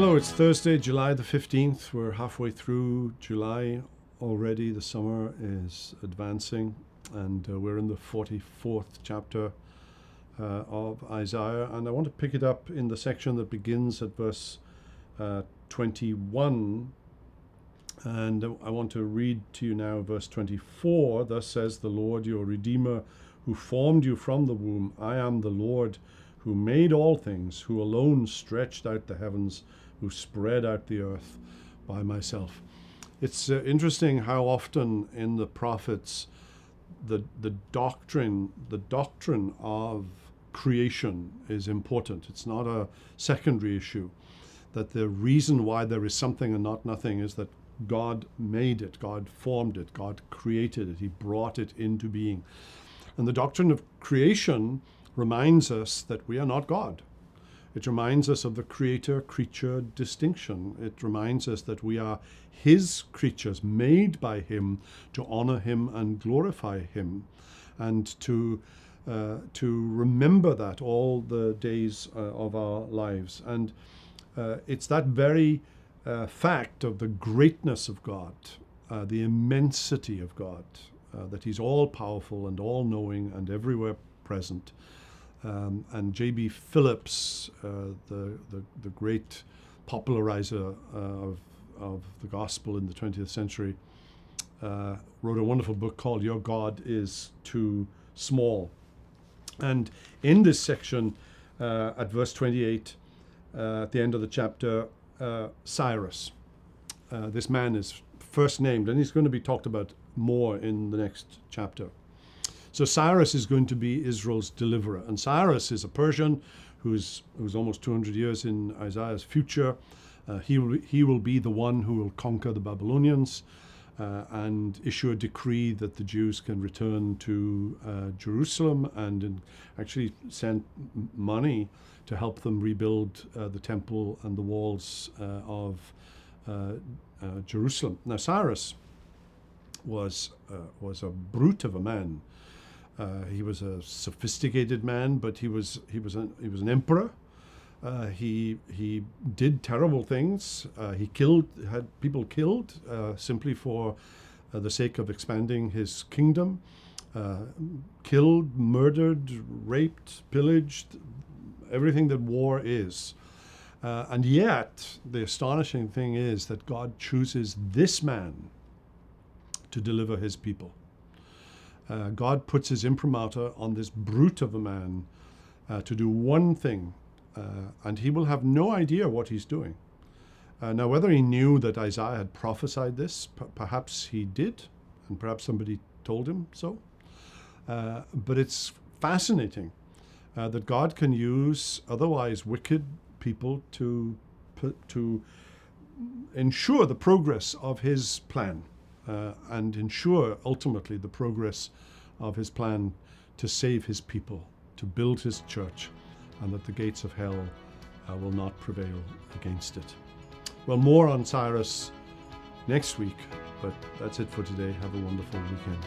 Hello, it's Thursday, July the 15th. We're halfway through July already. The summer is advancing, and we're in the 44th chapter of Isaiah. And I want to pick it up in the section that begins at verse 21. And I want to read to you now verse 24. Thus says the Lord, your Redeemer, who formed you from the womb. I am the Lord who made all things, who alone stretched out the heavens, who spread out the earth by myself. It's interesting how often in the prophets the doctrine of creation is important. It's not a secondary issue. That the reason why there is something and not nothing is that God made it, God formed it, God created it, He brought it into being. And the doctrine of creation reminds us that we are not God. It reminds us of the creator-creature distinction. It reminds us that we are His creatures, made by Him to honor Him and glorify Him, and to remember that all the days of our lives. And it's that very fact of the greatness of God, the immensity of God, that He's all-powerful and all-knowing and everywhere present. And J.B. Phillips, the great popularizer of the gospel in the 20th century, wrote a wonderful book called Your God is Too Small. And in this section, at verse 28, at the end of the chapter, Cyrus, this man is first named, and he's going to be talked about more in the next chapter. So Cyrus is going to be Israel's deliverer. And Cyrus is a Persian who's almost 200 years in Isaiah's future. He will be the one who will conquer the Babylonians and issue a decree that the Jews can return to Jerusalem, and actually send money to help them rebuild the temple and the walls of Jerusalem. Now Cyrus was a brute of a man. He was a sophisticated man, but he was an emperor. He did terrible things. He had people killed simply for the sake of expanding his kingdom. Killed, murdered, raped, pillaged, everything that war is. And yet, the astonishing thing is that God chooses this man to deliver His people. God puts His imprimatur on this brute of a man to do one thing, and he will have no idea what he's doing. Now, whether he knew that Isaiah had prophesied this, perhaps he did, and perhaps somebody told him so. But it's fascinating that God can use otherwise wicked people to ensure the progress of His plan. And ensure ultimately the progress of His plan to save His people, to build His church, and that the gates of hell will not prevail against it. Well, more on Cyrus next week, but that's it for today. Have a wonderful weekend.